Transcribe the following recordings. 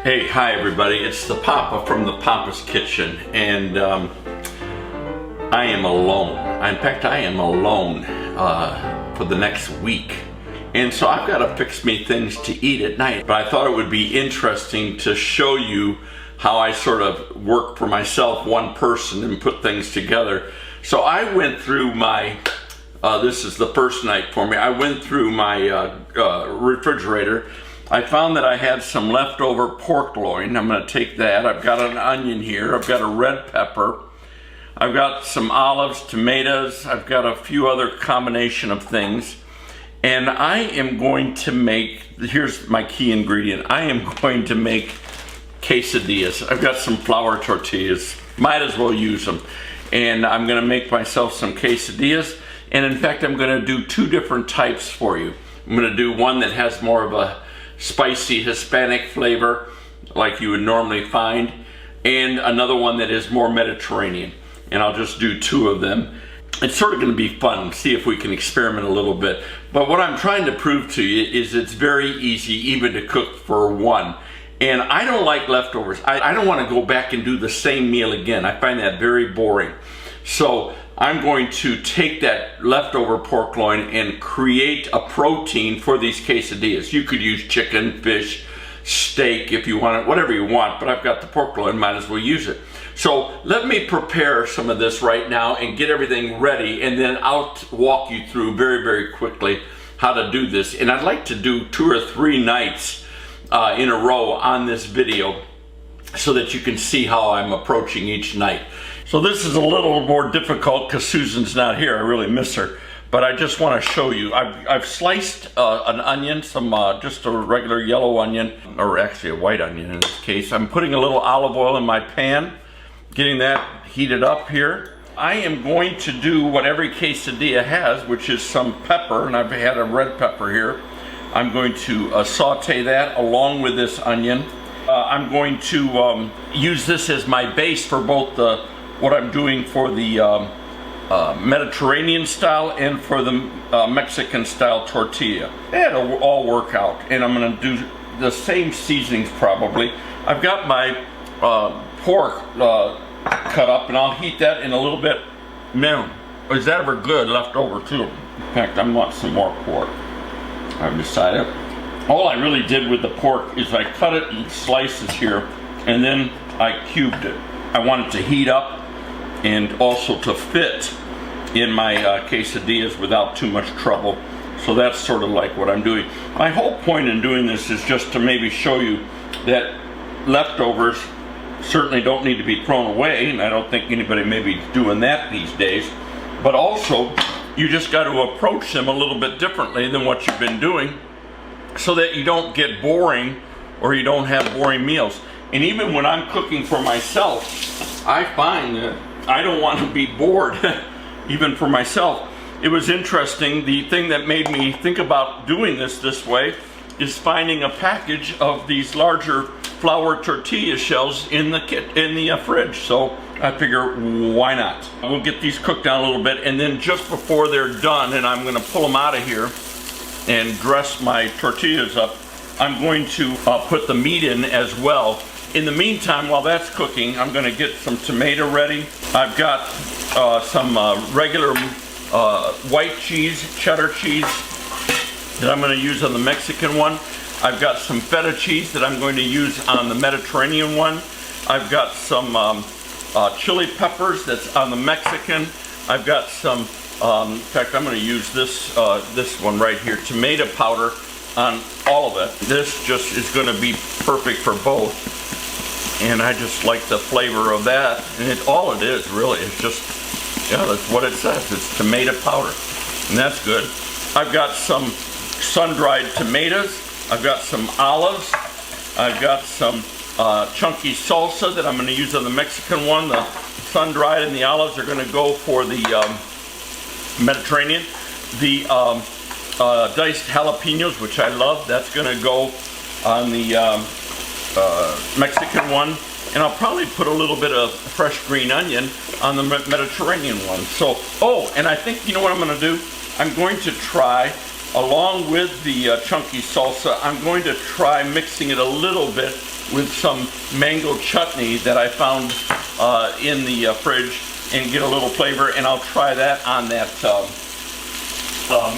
Hey, hi everybody, it's the Papa from the Papa's Kitchen, and I am alone. In fact, I am alone for the next week. And so I've got to fix me things to eat at night. But I thought it would be interesting to show you how I sort of work for myself, one person, and put things together. So I went through my, this is the first night for me, I went through my refrigerator. I found that I had some leftover pork loin. I'm going to take that. I've got an onion here. I've got a red pepper. I've got some olives, tomatoes. I've got a few other combination of things. And I am going to make, here's my key ingredient. I am going to make quesadillas. I've got some flour tortillas. Might as well use them. And I'm going to make myself some quesadillas. And in fact, I'm going to do two different types for you. I'm going to do one that has more of a spicy Hispanic flavor like you would normally find, and another one that is more Mediterranean. And I'll just do two of them. It's sort of going to be fun, see if we can experiment a little bit. But what I'm trying to prove to you is it's very easy even to cook for one. And I don't like leftovers. I don't want to go back and do the same meal again. I find that very boring. So I'm going to take that leftover pork loin and create a protein for these quesadillas. You could use chicken, fish, steak if you want it, whatever you want, but I've got the pork loin, might as well use it. So let me prepare some of this right now and get everything ready, and then I'll walk you through very, very quickly how to do this. And I'd like to do 2 or 3 nights in a row on this video so that you can see how I'm approaching each night. So this is a little more difficult because Susan's not here. I really miss her. But I just want to show you. I've sliced an onion, just a regular yellow onion, or actually a white onion in this case. I'm putting a little olive oil in my pan, getting that heated up here. I am going to do what every quesadilla has, which is some pepper, and I've had a red pepper here. I'm going to saute that along with this onion. I'm going to use this as my base for both what I'm doing for the Mediterranean style and for the Mexican style tortilla. It'll all work out, and I'm going to do the same seasonings probably. I've got my pork cut up, and I'll heat that in a little bit. Man, is that ever good left over too? In fact, I want some more pork. I've decided. All I really did with the pork is I cut it in slices here, and then I cubed it. I want it to heat up and also to fit in my quesadillas without too much trouble. So that's sort of like what I'm doing. My whole point in doing this is just to maybe show you that leftovers certainly don't need to be thrown away, and I don't think anybody may be doing that these days. But also, you just got to approach them a little bit differently than what you've been doing so that you don't get boring or you don't have boring meals. And even when I'm cooking for myself, I find that I don't want to be bored, even for myself. It was interesting, the thing that made me think about doing this way is finding a package of these larger flour tortilla shells in the fridge. So I figure, why not? We'll get these cooked down a little bit, and then just before they're done, and I'm going to pull them out of here and dress my tortillas up, I'm going to put the meat in as well. In the meantime, while that's cooking, I'm going to get some tomato ready. I've got some regular white cheese, cheddar cheese, that I'm going to use on the Mexican one. I've got some feta cheese that I'm going to use on the Mediterranean one. I've got some chili peppers that's on the Mexican. I've got some, in fact, I'm going to use this one right here, tomato powder on all of it. This just is going to be perfect for both. And I just like the flavor of that. And all it is really is just, yeah, that's what it says. It's tomato powder. And that's good. I've got some sun-dried tomatoes. I've got some olives. I've got some chunky salsa that I'm going to use on the Mexican one. The sun-dried and the olives are going to go for the Mediterranean. The diced jalapenos, which I love, that's going to go on the Mexican one. And I'll probably put a little bit of fresh green onion on the Mediterranean one. So, oh, and I think, you know what I'm going to do? I'm going to try, along with the chunky salsa, I'm going to try mixing it a little bit with some mango chutney that I found in the fridge and get a little flavor, and I'll try that on that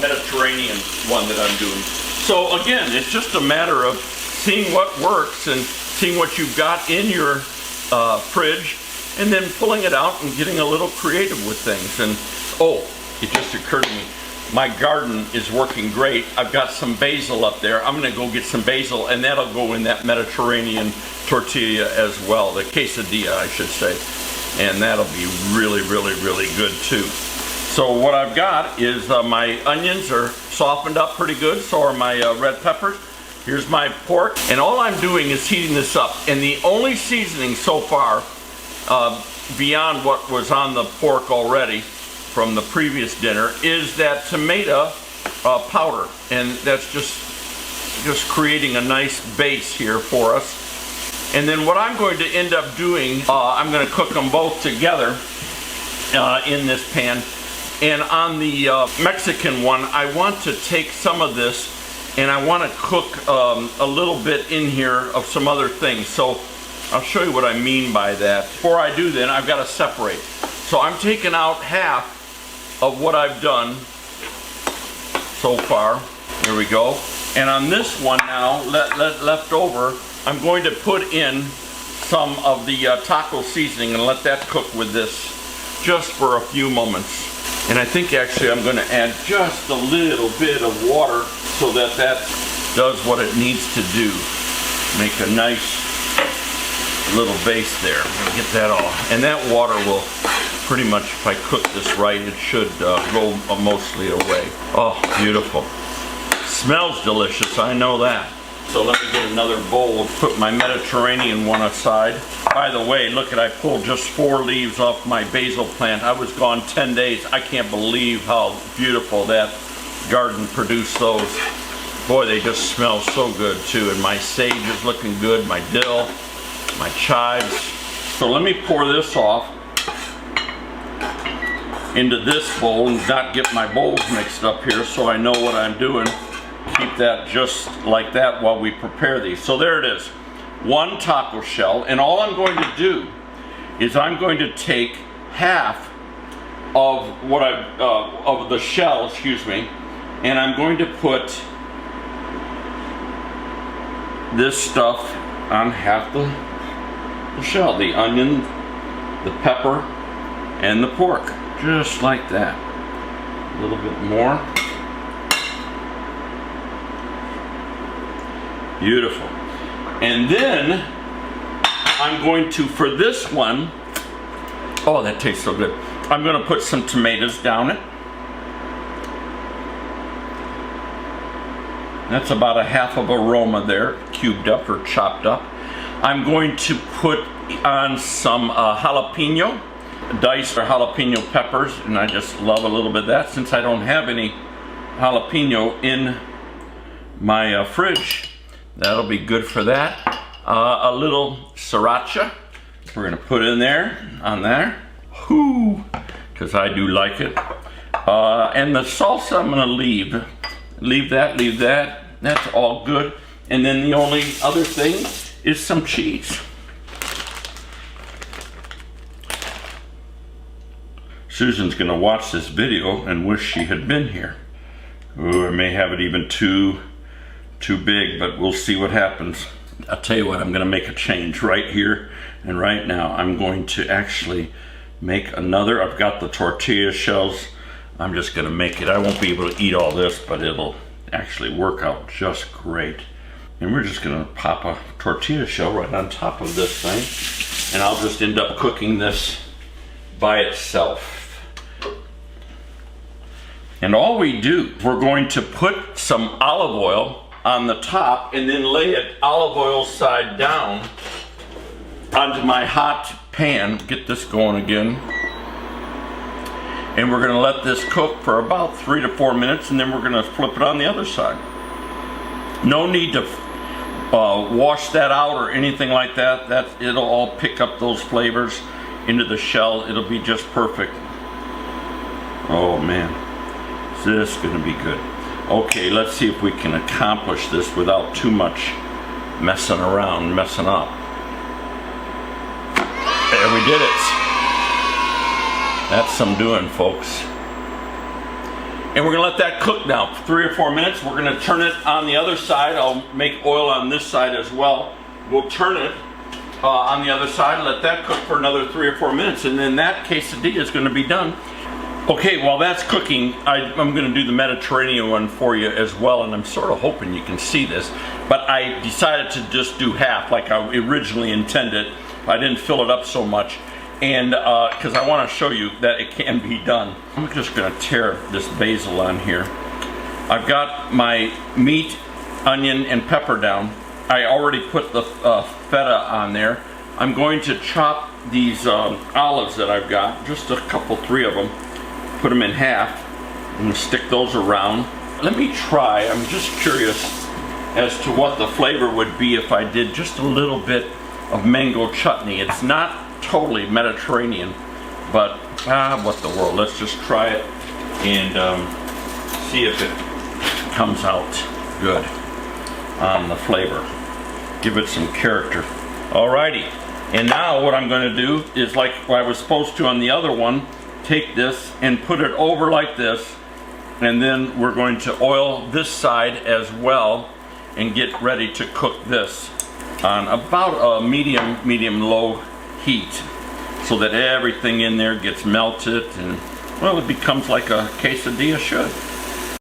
Mediterranean one that I'm doing. So again, it's just a matter of seeing what works and seeing what you've got in your fridge, and then pulling it out and getting a little creative with things. And oh, it just occurred to me, my garden is working great. I've got some basil up there. I'm gonna go get some basil, and that'll go in that Mediterranean tortilla as well, the quesadilla, I should say. And that'll be really, really, really good too. So what I've got is my onions are softened up pretty good, so are my red peppers. Here's my pork, and all I'm doing is heating this up. And the only seasoning so far, beyond what was on the pork already from the previous dinner, is that tomato powder. And that's just creating a nice base here for us. And then what I'm going to end up doing, I'm going to cook them both together in this pan. And on the Mexican one, I want to take some of this and I want to cook a little bit in here of some other things. So I'll show you what I mean by that. Before I do then, I've got to separate. So I'm taking out half of what I've done so far. Here we go. And on this one now, left over, I'm going to put in some of the taco seasoning and let that cook with this just for a few moments. And I think actually I'm going to add just a little bit of water so that that does what it needs to do. Make a nice little base there. I'm going to get that all. And that water will pretty much, if I cook this right, it should go mostly away. Oh, beautiful. Smells delicious, I know that. So let me get another bowl, put my Mediterranean one aside. By the way, look at, I pulled just 4 leaves off my basil plant. I was gone 10 days. I can't believe how beautiful that garden produced those. Boy, they just smell so good too. And my sage is looking good, my dill, my chives. So let me pour this off into this bowl and not get my bowls mixed up here so I know what I'm doing. Keep that just like that while we prepare these. So there it is, 1 taco shell, and all I'm going to do is I'm going to take half of what of the shell, excuse me, and I'm going to put this stuff on half the shell, the onion, the pepper, and the pork, just like that. A little bit more. Beautiful. And then I'm going to, for this one, oh, that tastes so good. I'm going to put some tomatoes down it. That's about a half of a Roma there, cubed up or chopped up. I'm going to put on some jalapeno, diced jalapeno peppers, and I just love a little bit of that since I don't have any jalapeno in my fridge. That'll be good for that. A little sriracha we're gonna put in there, on there. Whoo, because I do like it. And the salsa I'm gonna leave. Leave that. That's all good. And then the only other thing is some cheese. Susan's gonna watch this video and wish she had been here. Ooh, I may have it even too big, but we'll see what happens. I'll tell you what, I'm gonna make a change right here and right now. I'm going to actually make another, I've got the tortilla shells. I'm just gonna make it, I won't be able to eat all this, but it'll actually work out just great. And we're just gonna pop a tortilla shell right on top of this thing. And I'll just end up cooking this by itself. And all we do, we're going to put some olive oil on the top and then lay it olive oil side down onto my hot pan. Get this going again. And we're gonna let this cook for about 3 to 4 minutes, and then we're gonna flip it on the other side. No need to wash that out or anything like that. It'll all pick up those flavors into the shell. It'll be just perfect. Oh man, this is gonna be good. Okay, let's see if we can accomplish this without too much messing around, messing up. There, we did it. That's some doing, folks. And we're gonna let that cook now for 3 or 4 minutes. We're gonna turn it on the other side. I'll make oil on this side as well. We'll turn it on the other side and let that cook for another 3 or 4 minutes, and then that quesadilla is gonna be done. Okay, while that's cooking, I'm gonna do the Mediterranean one for you as well, and I'm sort of hoping you can see this, but I decided to just do half like I originally intended. I didn't fill it up so much. And because I want to show you that it can be done. I'm just going to tear this basil on here. I've got my meat, onion, and pepper down. I already put the feta on there. I'm going to chop these olives that I've got, just a couple, 3 of them, put them in half, and stick those around. Let me try, I'm just curious as to what the flavor would be if I did just a little bit of mango chutney. It's not totally Mediterranean, but what the world. Let's just try it and see if it comes out good on the flavor. Give it some character. Alrighty, and now what I'm going to do is, like what I was supposed to on the other one, take this and put it over like this, and then we're going to oil this side as well and get ready to cook this on about a medium-low heat, so that everything in there gets melted and, well, it becomes like a quesadilla should.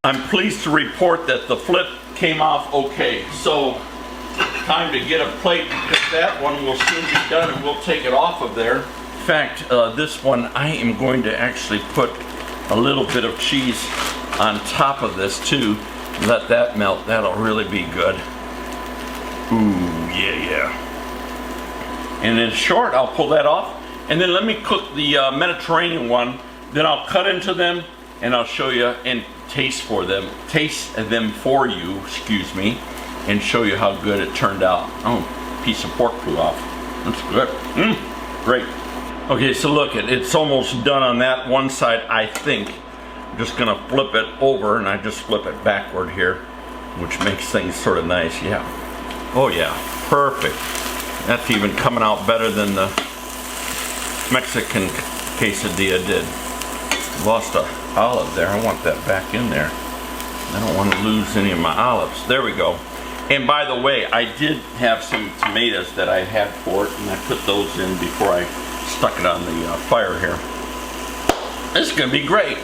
I'm pleased to report that the flip came off okay. So time to get a plate, because that one will soon be done and we'll take it off of there. In fact, this one I am going to actually put a little bit of cheese on top of this too. Let that melt. That'll really be good. Ooh, yeah. And in short, I'll pull that off, and then let me cook the Mediterranean one. Then I'll cut into them, and I'll show you and taste them for you, excuse me, and show you how good it turned out. Oh, piece of pork flew off. That's good. Great. Okay, so look, it's almost done on that one side, I think. I'm just gonna flip it over, and I just flip it backward here, which makes things sort of nice. Yeah. Oh yeah, perfect. That's even coming out better than the Mexican quesadilla did. Lost a olive there. I want that back in there. I don't want to lose any of my olives. There we go. And by the way, I did have some tomatoes that I had for it, and I put those in before I stuck it on the fire here. This is going to be great.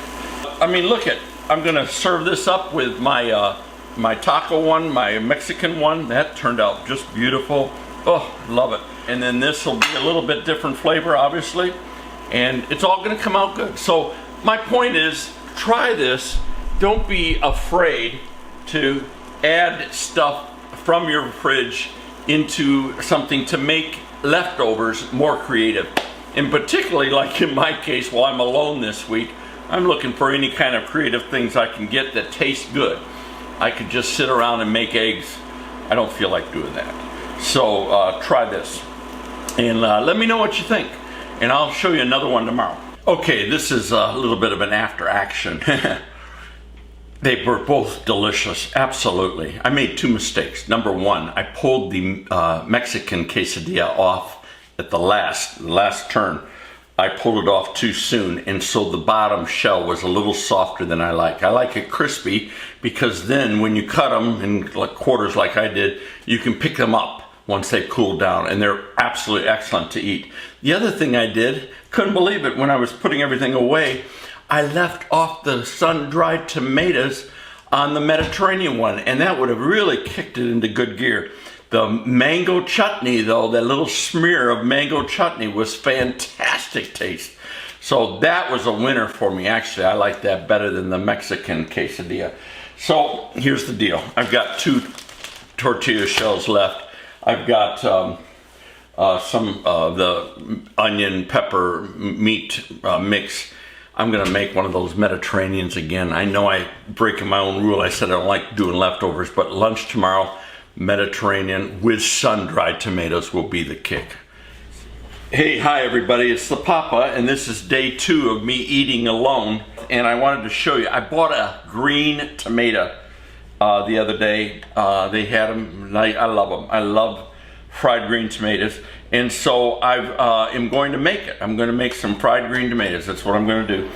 I mean, look at, I'm going to serve this up with my my taco one, my Mexican one. That turned out just beautiful. Oh, love it. And then this will be a little bit different flavor, obviously, and it's all going to come out good. So my point is, try this. Don't be afraid to add stuff from your fridge into something to make leftovers more creative. And particularly, like in my case, while I'm alone this week, I'm looking for any kind of creative things I can get that taste good. I could just sit around and make eggs. I don't feel like doing that. So try this, and let me know what you think, and I'll show you another one tomorrow. Okay, this is a little bit of an after action. They were both delicious, absolutely. I made 2 mistakes. Number one, I pulled the Mexican quesadilla off at the last turn. I pulled it off too soon, and so the bottom shell was a little softer than I like. I like it crispy, because then when you cut them in quarters like I did, you can pick them up once they've cooled down, and they're absolutely excellent to eat. The other thing I did, couldn't believe it, when I was putting everything away, I left off the sun-dried tomatoes on the Mediterranean one, and that would have really kicked it into good gear. The mango chutney, though, that little smear of mango chutney was fantastic taste. So that was a winner for me. Actually, I like that better than the Mexican quesadilla. So here's the deal. I've got 2 tortilla shells left. I've got some of the onion, pepper, meat mix. I'm gonna make one of those Mediterraneans again. I know I break my own rule. I said I don't like doing leftovers, but lunch tomorrow, Mediterranean with sun-dried tomatoes will be the kick. Hey, hi everybody, it's the Papa, and this is day 2 of me eating alone. And I wanted to show you, I bought a green tomato the other day. They had them, and I love them. I love fried green tomatoes. And so I am going to make it. I'm going to make some fried green tomatoes. That's what I'm going to do.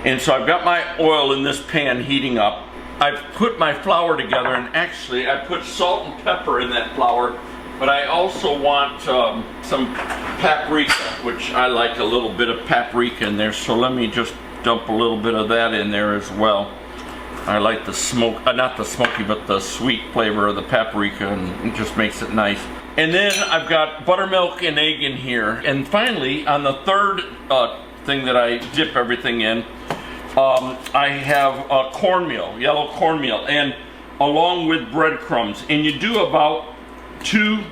And so I've got my oil in this pan heating up. I've put my flour together, and actually I put salt and pepper in that flour, but I also want some paprika, which I like a little bit of paprika in there. So let me just dump a little bit of that in there as well. I like the smoke, not the smoky, but the sweet flavor of the paprika, and it just makes it nice. And then I've got buttermilk and egg in here. And finally, on the third thing that I dip everything in, I have cornmeal, yellow cornmeal, and along with breadcrumbs. And you do about 2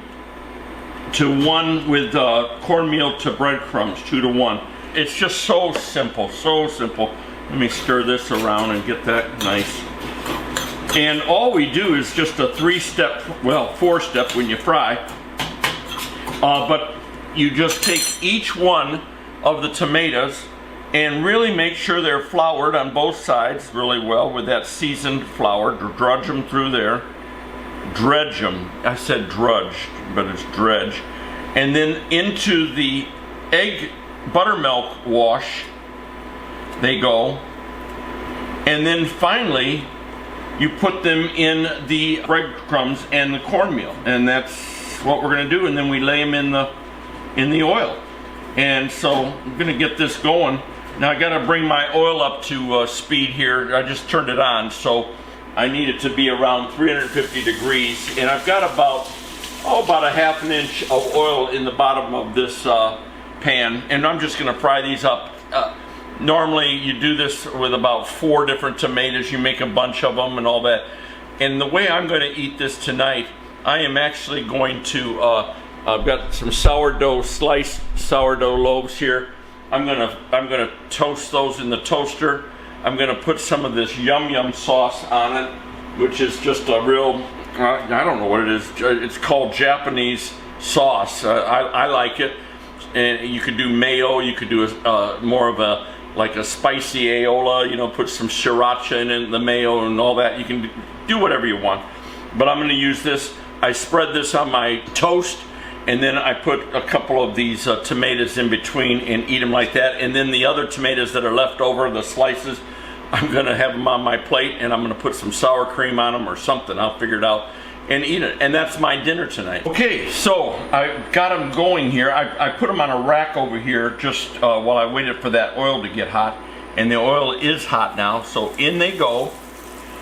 to 1 with cornmeal to breadcrumbs, 2 to 1. It's just so simple, so simple. Let me stir this around and get that nice. And all we do is just a 3-step, well, 4-step when you fry. But you just take each one of the tomatoes and really make sure they're floured on both sides really well with that seasoned flour. Drudge them through there. Dredge them. I said drudge, but it's dredge. And then into the egg buttermilk wash they go. And then finally, you put them in the breadcrumbs and the cornmeal, and that's what we're going to do. And then we lay them in the oil. And so I'm going to get this going. Now I got to bring my oil up to speed here. I just turned it on, so I need it to be around 350 degrees. And I've got about a half an inch of oil in the bottom of this pan, and I'm just going to fry these up. Normally you do this with about 4 different tomatoes. You make a bunch of them and all that. And the way I'm going to eat this tonight, I am actually going to, I've got some sourdough, sliced sourdough loaves here. I'm gonna toast those in the toaster. I'm gonna put some of this yum yum sauce on it, which is just a real, I don't know what it is. It's called Japanese sauce. I like it. And you could do mayo. You could do more of a like a spicy aiola. You know, put some sriracha in the mayo and all that. You can do whatever you want. But I'm gonna use this. I spread this on my toast, and then I put a couple of these tomatoes in between and eat them like that. And then the other tomatoes that are left over, the slices, I'm gonna have them on my plate, and I'm gonna put some sour cream on them or something. I'll figure it out and eat it. And that's my dinner tonight. Okay, so I got them going here. I put them on a rack over here just while I waited for that oil to get hot. And the oil is hot now, so in they go.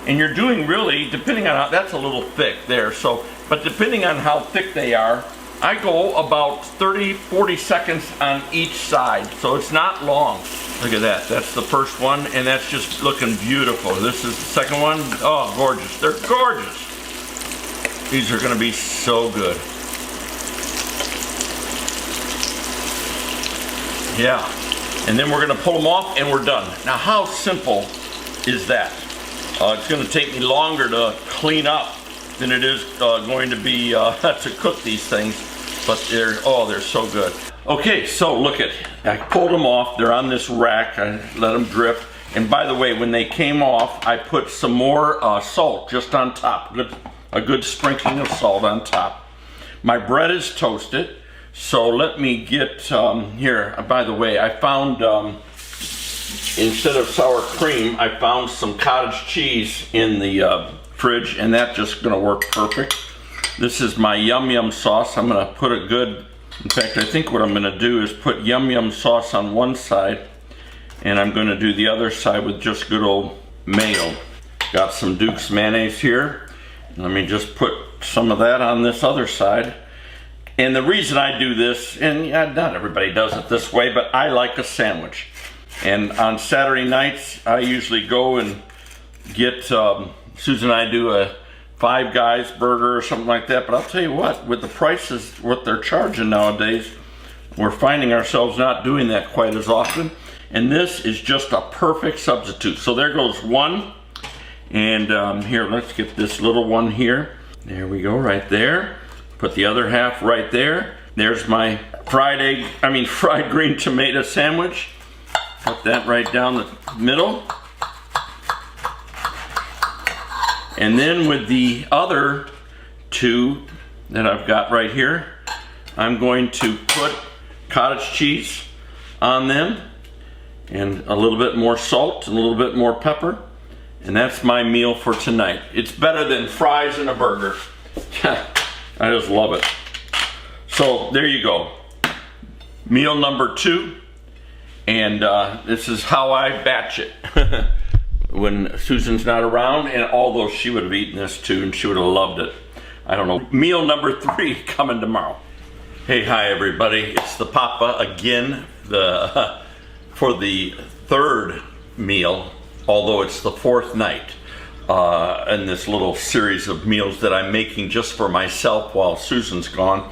And you're doing really, depending on how, that's a little thick there, so, but depending on how thick they are, I go about 30-40 seconds on each side, so it's not long. Look at that, that's the first one, and that's just looking beautiful. This is the second one. Oh, gorgeous, they're gorgeous. These are gonna be so good. Yeah, and then we're gonna pull them off and we're done. Now how simple is that? It's going to take me longer to clean up than it is going to be to cook these things, but they're so good. Okay, so look at, I pulled them off. They're on this rack. I let them drip. And by the way, when they came off, I put some more salt just on top. A good sprinkling of salt on top. My bread is toasted, so let me get here. By the way, I found instead of sour cream, I found some cottage cheese in the fridge, and that's just gonna work perfect. This is my yum yum sauce. I'm gonna put a good, in fact, I think what I'm gonna do is put yum yum sauce on one side, and I'm gonna do the other side with just good old mayo. Got some Duke's mayonnaise here. Let me just put some of that on this other side. And the reason I do this, and not everybody does it this way, but I like a sandwich. And on Saturday nights, I usually go and get, Susan and I do a Five Guys burger or something like that. But I'll tell you what, with the prices, what they're charging nowadays, we're finding ourselves not doing that quite as often. And this is just a perfect substitute. So there goes one. And here, let's get this little one here. There we go, right there. Put the other half right there. There's my fried green tomato sandwich. Put that right down the middle. And then with the other two that I've got right here, I'm going to put cottage cheese on them and a little bit more salt and a little bit more pepper. And that's my meal for tonight. It's better than fries and a burger. I just love it. So there you go. Meal number 2. And this is how I batch it. When Susan's not around, and although she would have eaten this too and she would have loved it. I don't know. Meal number 3 coming tomorrow. Hey, hi everybody. It's the Papa again for the 3rd meal, although it's the 4th night in this little series of meals that I'm making just for myself while Susan's gone.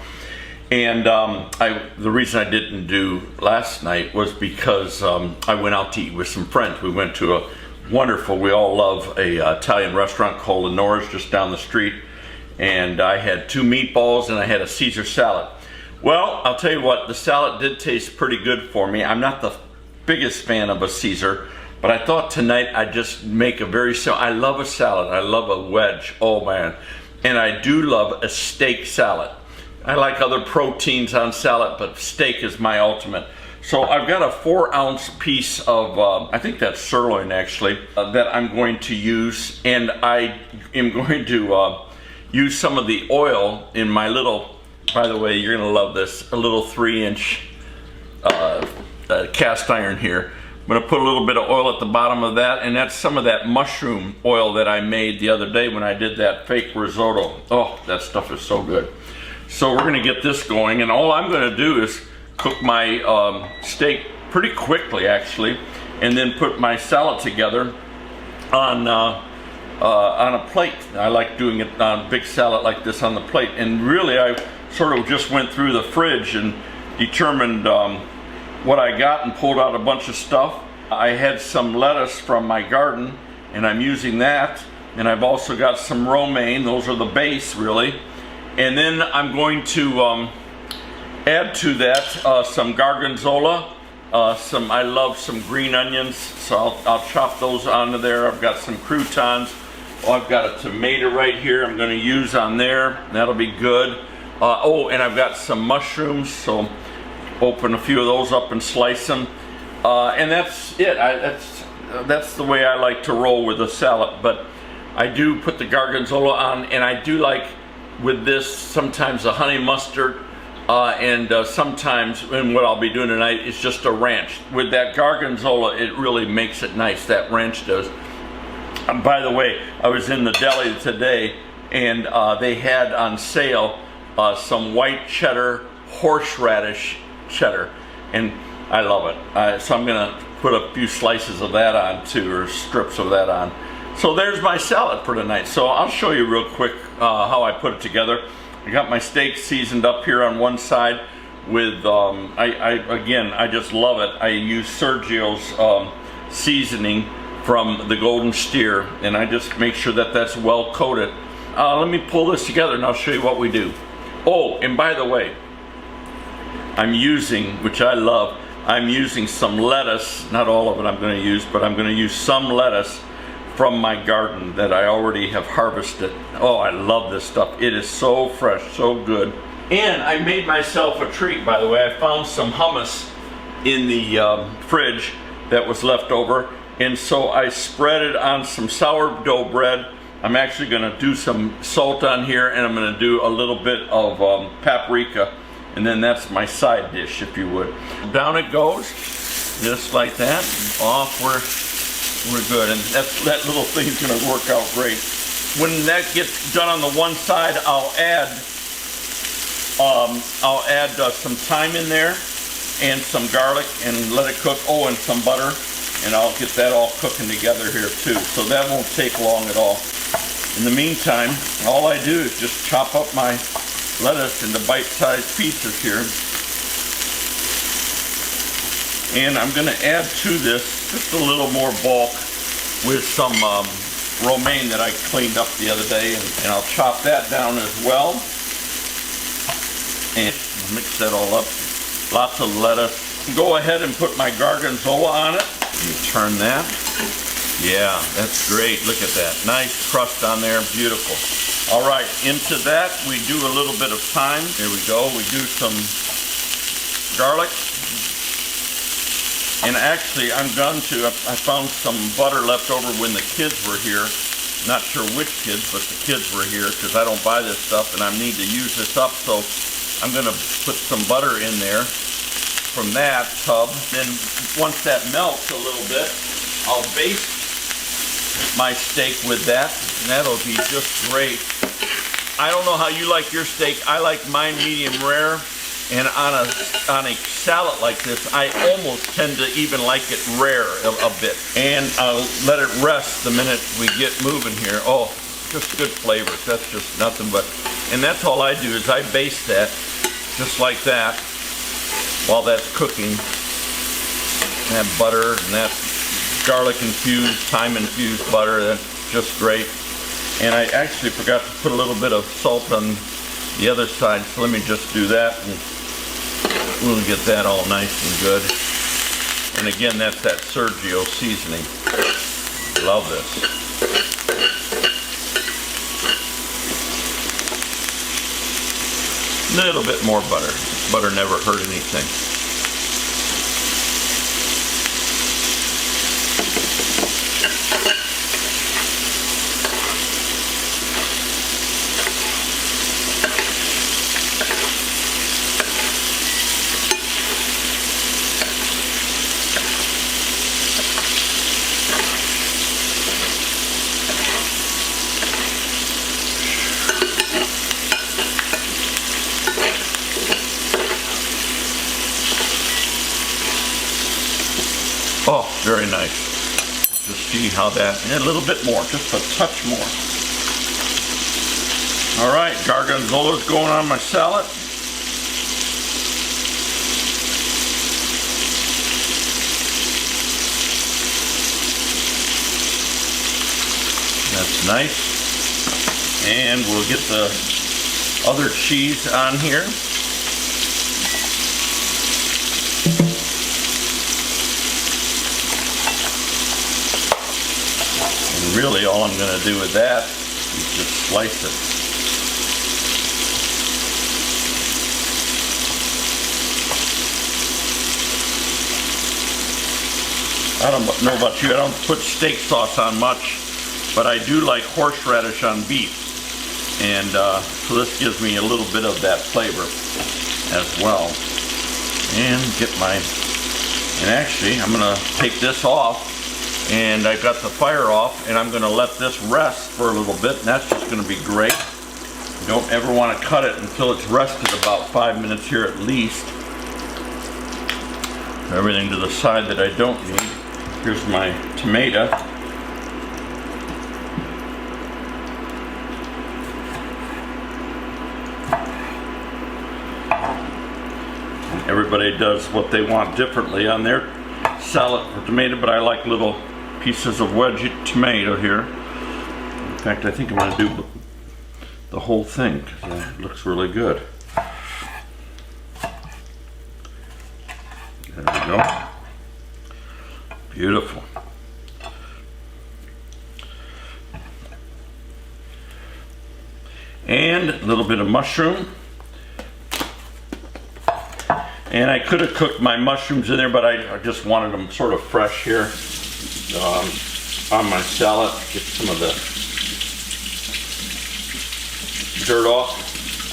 And the reason I didn't do last night was because I went out to eat with some friends. We went to a wonderful, we all love a Italian restaurant called Lenore's just down the street. And I had 2 meatballs and I had a Caesar salad. Well, I'll tell you what, the salad did taste pretty good for me. I'm not the biggest fan of a Caesar, but I thought tonight I'd just make a I love a salad. I love a wedge. Oh man. And I do love a steak salad. I like other proteins on salad, but steak is my ultimate. So I've got a 4-ounce piece of, I think that's sirloin actually, that I'm going to use. And I am going to use some of the oil in my little, by the way, you're gonna love this, a little 3-inch cast iron here. I'm gonna put a little bit of oil at the bottom of that, and that's some of that mushroom oil that I made the other day when I did that fake risotto. Oh, that stuff is so good. So we're gonna get this going, and all I'm gonna do is cook my steak pretty quickly actually, and then put my salad together on a plate. I like doing it on a big salad like this on the plate, and really I sort of just went through the fridge and determined what I got and pulled out a bunch of stuff. I had some lettuce from my garden and I'm using that, and I've also got some romaine. Those are the base really. And then I'm going to add to that some gargonzola. I love some green onions, so I'll chop those onto there. I've got some croutons. Oh, I've got a tomato right here I'm going to use on there. That'll be good. Oh, and I've got some mushrooms, so open a few of those up and slice them. And that's it. That's the way I like to roll with a salad. But I do put the gargonzola on, and I do like with this sometimes a honey mustard, and sometimes, and what I'll be doing tonight is just a ranch. With that gargonzola, it really makes it nice, that ranch does. By the way, I was in the deli today, and they had on sale some white cheddar, horseradish cheddar, and I love it. So I'm gonna put a few slices of that on too, or strips of that on. So there's my salad for tonight. So I'll show you real quick how I put it together. I got my steak seasoned up here on one side with, I just love it. I use Sergio's seasoning from the Golden Steer, and I just make sure that that's well coated. Let me pull this together and I'll show you what we do. Oh, and by the way, I'm using, which I love, I'm using some lettuce. Not all of it I'm going to use, but I'm going to use some lettuce from my garden that I already have harvested. Oh, I love this stuff. It is so fresh, so good. And I made myself a treat, by the way. I found some hummus in the fridge that was left over, and so I spread it on some sourdough bread. I'm actually going to do some salt on here, and I'm going to do a little bit of paprika, and then that's my side dish, if you would. Down it goes, just like that. Off We're good, and that little thing's gonna work out great. When that gets done on the one side, I'll add some thyme in there and some garlic and let it cook. Oh, and some butter, and I'll get that all cooking together here too. So that won't take long at all. In the meantime, all I do is just chop up my lettuce into bite-sized pieces here. And I'm gonna add to this just a little more bulk with some romaine that I cleaned up the other day, and I'll chop that down as well. And mix that all up. Lots of lettuce. Go ahead and put my gorgonzola on it. You turn that. Yeah, that's great. Look at that. Nice crust on there. Beautiful. All right, into that we do a little bit of thyme. Here we go. We do some garlic. And actually, I found some butter left over when the kids were here. Not sure which kids, but the kids were here because I don't buy this stuff and I need to use this up. So I'm gonna put some butter in there from that tub. Then once that melts a little bit, I'll baste my steak with that, and that'll be just great. I don't know how you like your steak. I like mine medium rare. And on a salad like this, I almost tend to even like it rare a bit. And I'll let it rest the minute we get moving here. Oh, just good flavors. That's just nothing but. And that's all I do is I baste that just like that while that's cooking. That butter and that garlic infused, thyme infused butter, that's just great. And I actually forgot to put a little bit of salt on the other side, so let me just do that. And we'll get that all nice and good. And again, that's that Sourdough seasoning. Love this. Little bit more butter. Butter never hurt anything. Oh, very nice. Just see how that, and a little bit more, just a touch more. All right, gorgonzola's going on my salad. That's nice. And we'll get the other cheese on here. Really, all I'm going to do with that is just slice it. I don't know about you, I don't put steak sauce on much, but I do like horseradish on beef. And so this gives me a little bit of that flavor as well. And and actually, I'm going to take this off. And I got the fire off, and I'm going to let this rest for a little bit, and that's just going to be great. You don't ever want to cut it until it's rested about 5 minutes here at least. Everything to the side that I don't need. Here's my tomato. Everybody does what they want differently on their salad for tomato, but I like little pieces of wedge tomato here. In fact, I think I'm going to do the whole thing because it looks really good. There we go. Beautiful. And a little bit of mushroom. And I could have cooked my mushrooms in there, but I just wanted them sort of fresh here on my salad. Get some of the dirt off.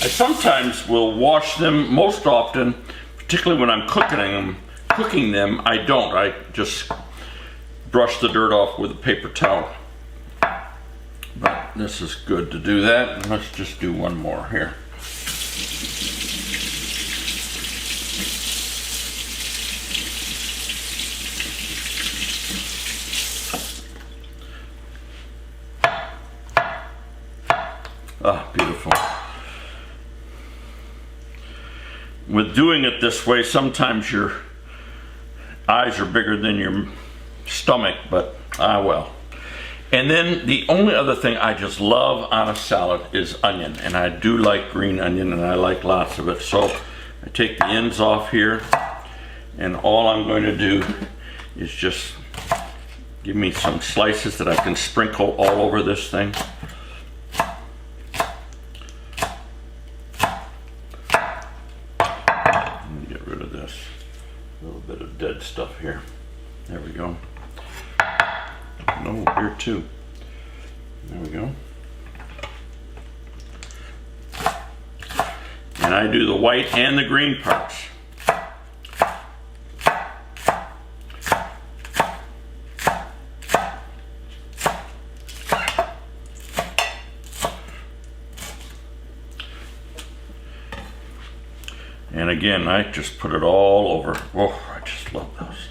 I sometimes will wash them. Most often, particularly when I'm cooking them, I don't. I just, you know, everything to the side that I don't need. Here's my tomato. And everybody does what they want differently on their salad for tomato, but I like little pieces of wedge tomato here. I think I'm going to do the whole thing because it looks really good. brush the dirt off with a paper towel. But this is good to do that. And let's just do one more here. Ah, beautiful. With doing it this way, sometimes your eyes are bigger than your stomach, but well. And then the only other thing I just love on a salad is onion, and I do like green onion, and I like lots of it. So I take the ends off here, and all I'm going to do is just give me some slices that I can sprinkle all over this thing. Get rid of this. A little bit of dead stuff here. There we go. No, here too. There we go. And I do the white and the green parts. And again, I just put it all over. Oh, I just love those.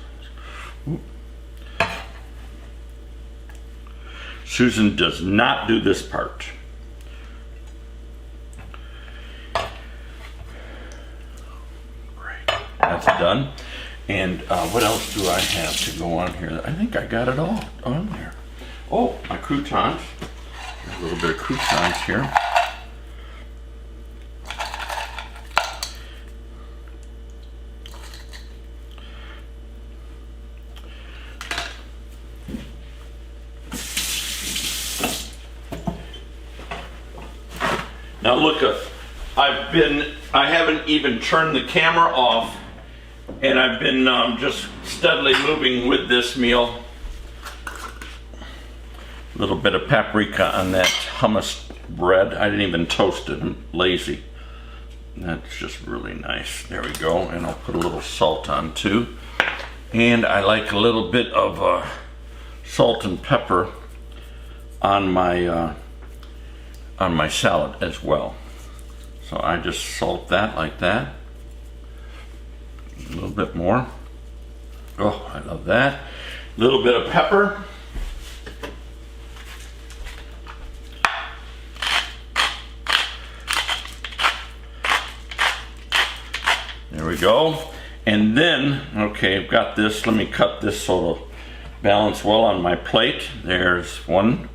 Ooh. Susan does not do this part. Great, that's done. And what else do I have to go on here? I think I got it all on there. Oh, my croutons. There's a little bit of croutons here. Now look, I haven't even turned the camera off, and I've been just steadily moving with this meal. A little bit of paprika on that hummus bread. I didn't even toast it, I'm lazy. That's just really nice. There we go, and I'll put a little salt on too. And I like a little bit of salt and pepper on my salad as well. So I just salt that like that. A little bit more. Oh, I love that. A little bit of pepper. There we go. And then, okay, I've got this. Let me cut this so it'll balance well on my plate. There's one.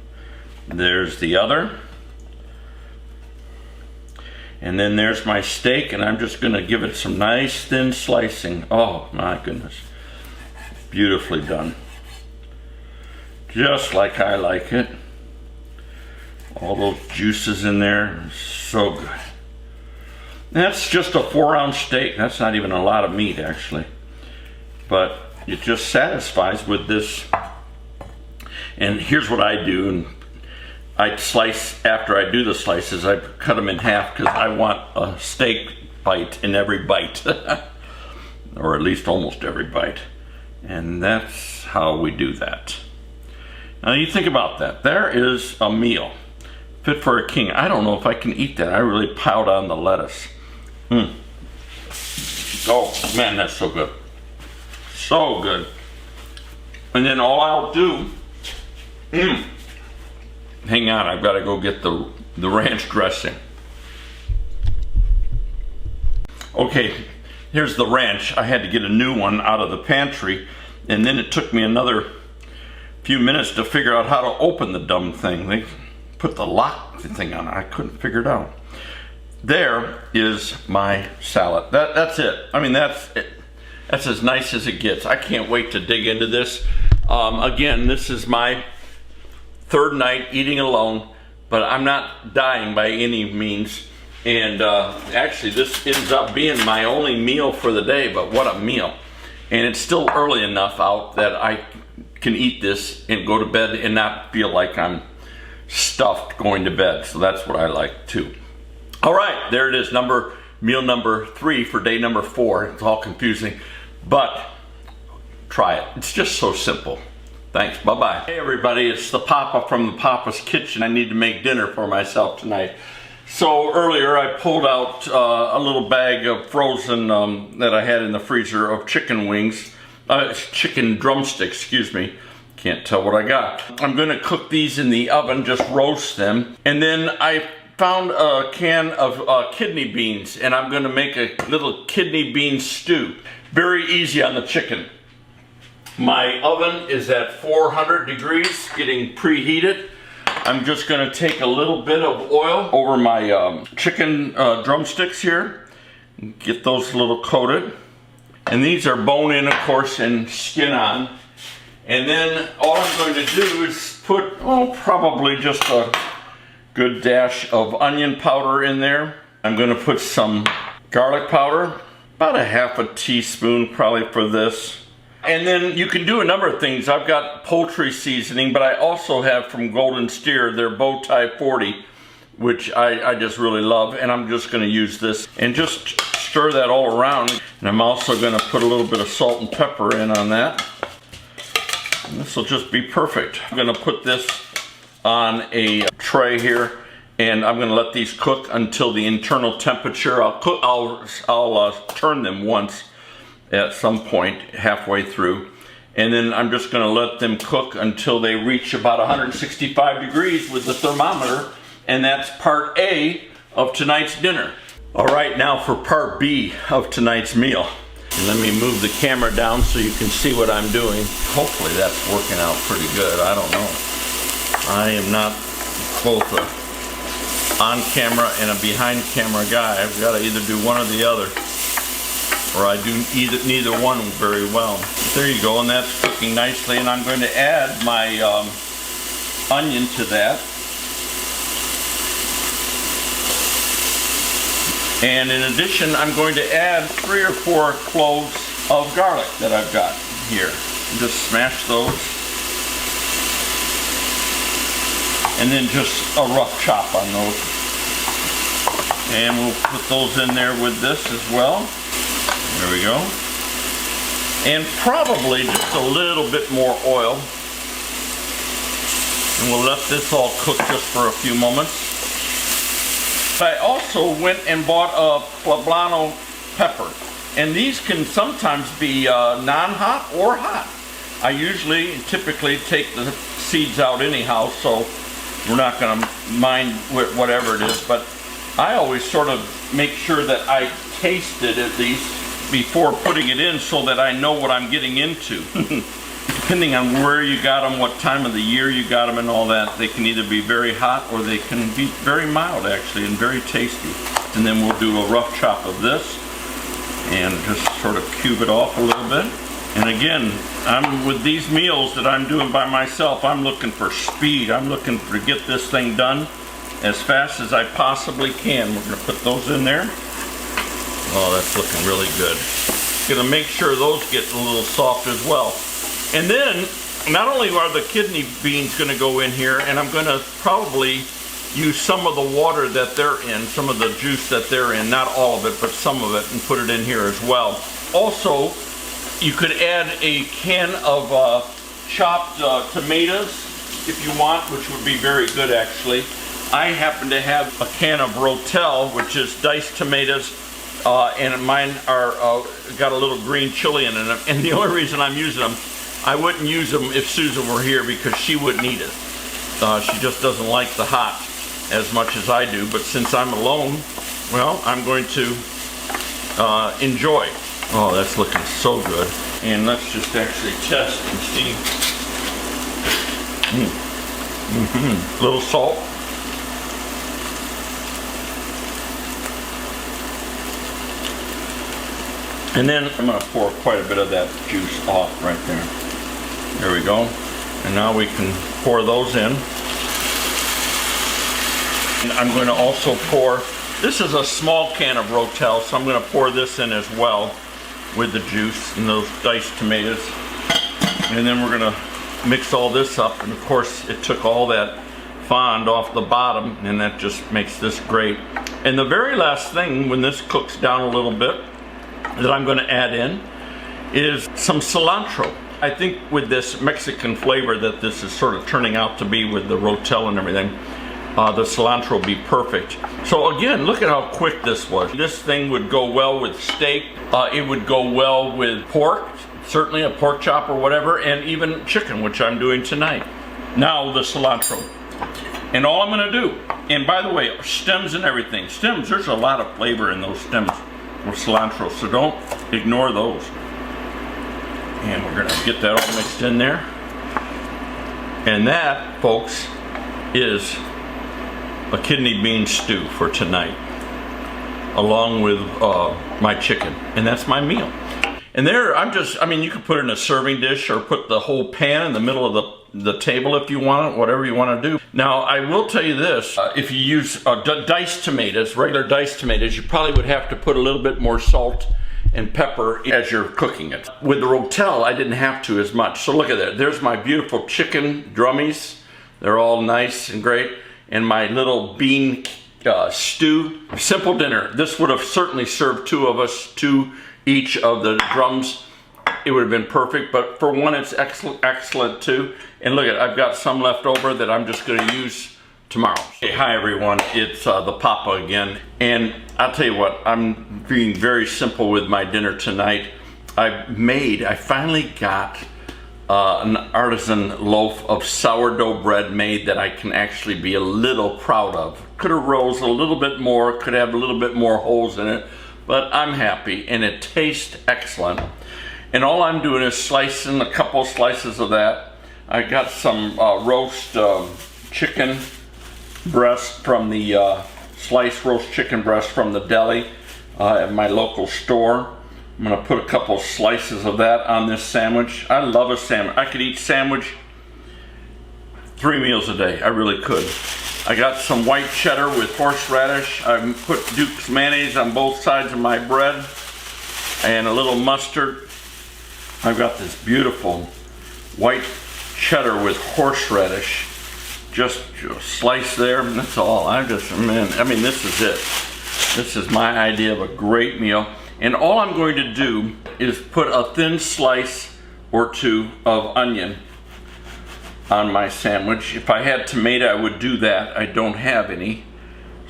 There's the other. And then there's my steak, and I'm just going to give it some nice thin slicing. Oh my goodness. Beautifully done. Just like I like it. All those juices in there. So good. That's just a 4-ounce steak. That's not even a lot of meat, actually. But it just satisfies with this. And here's what I do. And I slice, after I do the slices, I cut them in half because I want a steak bite in every bite. Or at least almost every bite. And that's how we do that. Now you think about that. There is a meal fit for a king. I don't know if I can eat that. I really piled on the lettuce. Oh man, that's so good. So good. And then all I'll do, hang on, I've got to go get the ranch dressing. Okay, here's the ranch. I had to get a new one out of the pantry, and then it took me another few minutes to figure out how to open the dumb thing. They put the lock thing on it. I couldn't figure it out. There is my salad. That's it. I mean, that's it. That's as nice as it gets. I can't wait to dig into this. Again, this is my third night eating alone, but I'm not dying by any means. And actually, this ends up being my only meal for the day, but what a meal. And it's still early enough out that I can eat this and go to bed and not feel like I'm stuffed going to bed. So that's what I like too. All right, there it is, meal number 3 for day number 4. It's all confusing, but try it. It's just so simple. Thanks, bye-bye. Hey everybody, it's the Papa from the Papa's Kitchen. I need to make dinner for myself tonight. So earlier I pulled out a little bag of frozen that I had in the freezer of chicken wings, chicken drumsticks, excuse me. Can't tell what I got. I'm gonna cook these in the oven, just roast them. And then I found a can of kidney beans, and I'm gonna make a little kidney bean stew. Very easy on the chicken. My oven is at 400 degrees, getting preheated. I'm just gonna take a little bit of oil over my chicken drumsticks here, get those a little coated. And these are bone in, of course, and skin on. And then all I'm going to do is put, probably just a good dash of onion powder in there. I'm gonna put some garlic powder, about a half a teaspoon probably for this. And then you can do a number of things. I've got poultry seasoning, but I also have from Golden Steer their bow tie 40, which I just really love. And I'm just gonna use this and just stir that all around. And I'm also gonna put a little bit of salt and pepper in on that. And this will just be perfect. I'm gonna put this on a tray here, and I'm gonna let these cook until the internal temperature. I'll turn them once at some point halfway through, and then I'm just gonna let them cook until they reach about 165 degrees with the thermometer, and that's part A of tonight's dinner. All right, now for part B of tonight's meal. And let me move the camera down so you can see what I'm doing. Hopefully that's working out pretty good, I don't know. I am not both a on camera and a behind camera guy. I've gotta either do one or the other, or I do neither one very well. There you go, and that's cooking nicely, and I'm going to add my onion to that. And in addition, I'm going to add 3 or 4 cloves of garlic that I've got here. Just smash those. And then just a rough chop on those. And we'll put those in there with this as well. There we go. And probably just a little bit more oil. And we'll let this all cook just for a few moments. I also went and bought a poblano pepper. And these can sometimes be non-hot or hot. I typically take the seeds out anyhow, so we're not gonna mind whatever it is, but I always sort of make sure that I taste it at least before putting it in so that I know what I'm getting into. Depending on where you got them, what time of the year you got them and all that, they can either be very hot or they can be very mild actually and very tasty. And then we'll do a rough chop of this and just sort of cube it off a little bit. And again, with these meals that I'm doing by myself, I'm looking for speed. I'm looking to get this thing done as fast as I possibly can. We're gonna put those in there. Oh, that's looking really good. Gonna make sure those get a little soft as well. And then, not only are the kidney beans gonna go in here, and I'm gonna probably use some of the water that they're in, some of the juice that they're in, not all of it, but some of it, and put it in here as well. Also, you could add a can of chopped tomatoes if you want, which would be very good actually. I happen to have a can of Rotel, which is diced tomatoes, and mine are got a little green chili in them. And the only reason I'm using them, I wouldn't use them if Susan were here because she wouldn't eat it. She just doesn't like the hot as much as I do, but since I'm alone, well, I'm going to enjoy. Oh, that's looking so good. And let's just actually test and see. Little salt. And then I'm going to pour quite a bit of that juice off right there. There we go. And now we can pour those in. And I'm going to also pour, this is a small can of Rotel, so I'm going to pour this in as well with the juice and those diced tomatoes. And then we're going to mix all this up, and of course it took all that fond off the bottom, and that just makes this great. And the very last thing, when this cooks down a little bit, that I'm going to add in is some cilantro. I think with this Mexican flavor that this is sort of turning out to be with the rotel and everything, the cilantro will be perfect. So again, look at how quick this was. This thing would go well with steak. It would go well with pork, certainly a pork chop or whatever, and even chicken, which I'm doing tonight. Now the cilantro. And all I'm gonna do, and by the way, stems and everything. Stems, there's a lot of flavor in those stems of cilantro, so don't ignore those. And we're gonna get that all mixed in there. And that, folks, is a kidney bean stew for tonight, along with my chicken. And that's my meal. And there, I mean, you could put it in a serving dish or put the whole pan in the middle of the table if you want it, whatever you want to do. Now, I will tell you this, if you use diced tomatoes, regular diced tomatoes, you probably would have to put a little bit more salt and pepper as you're cooking it. With the rotel, I didn't have to as much. So look at that. There's my beautiful chicken drummies. They're all nice and great. And my little bean stew. Simple dinner. This would have certainly served two of us, two each of the drums. It would have been perfect, but for one, it's excellent too. And look at it, I've got some left over that I'm just going to use tomorrow. Hey, hi everyone, it's the Papa again. And I'll tell you what, I'm being very simple with my dinner tonight. I finally got an artisan loaf of sourdough bread made that I can actually be a little proud of. Could have rose a little bit more, could have a little bit more holes in it, but I'm happy and it tastes excellent. And all I'm doing is slicing a couple slices of that. I got some roast chicken breast from the sliced roast chicken breast from the deli at my local store. I'm gonna put a couple slices of that on this sandwich. I love a sandwich. I could eat sandwich 3 meals a day. I really could. I got some white cheddar with horseradish. I put Duke's mayonnaise on both sides of my bread and a little mustard. I've got this beautiful white cheddar with horseradish. Just slice there, and that's all. I mean, this is it. This is my idea of a great meal. And all I'm going to do is put a thin slice or two of onion on my sandwich. If I had tomato, I would do that. I don't have any.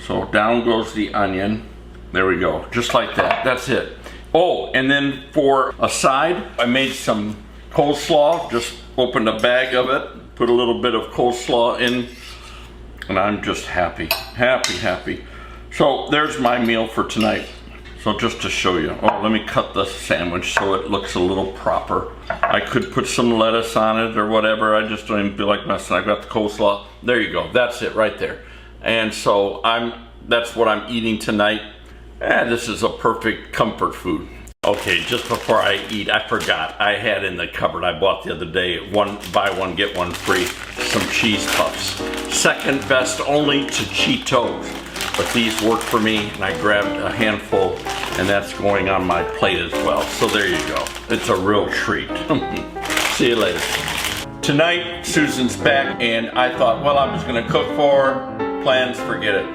So down goes the onion. There we go, just like that. That's it. Oh, and then for a side, I made some coleslaw. Just opened a bag of it, put a little bit of coleslaw in, and I'm just happy, happy, happy. So there's my meal for tonight. So just to show you, oh, let me cut the sandwich so it looks a little proper. I could put some lettuce on it or whatever. I just don't even feel like messing. I got the coleslaw. There you go. That's it right there. And so that's what I'm eating tonight. And this is a perfect comfort food. Okay, just before I eat, I forgot. I had in the cupboard, I bought the other day, buy one, get one free, some cheese puffs. Second best only to Cheetos. But these work for me, and I grabbed a handful, and that's going on my plate as well. So there you go. It's a real treat. See you later. Tonight, Susan's back, and I thought, well, I'm just gonna cook for her. Plans, forget it.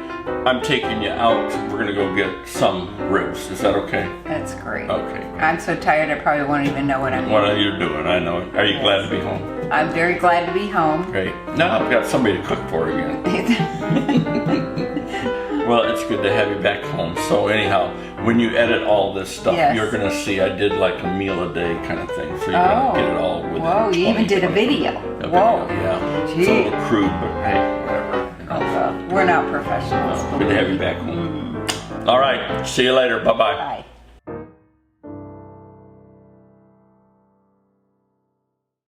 I'm taking you out. We're gonna go get some ribs. Is that okay? That's great. Okay. I'm so tired I probably won't even know what I'm doing. What are you doing? I know it. Are you glad to be home? I'm very glad to be home. Great. Now I've got somebody to cook for again. Well, it's good to have you back home. So anyhow, when you edit all this stuff, yes, you're gonna see I did like a meal a day kind of thing. So you're gonna get it all within Whoa, you even did a video. Whoa. Yeah. Gee. It's a little crude, but hey, whatever. We're not professionals. Good to have you back home. All right, see you later. Bye-bye. Bye.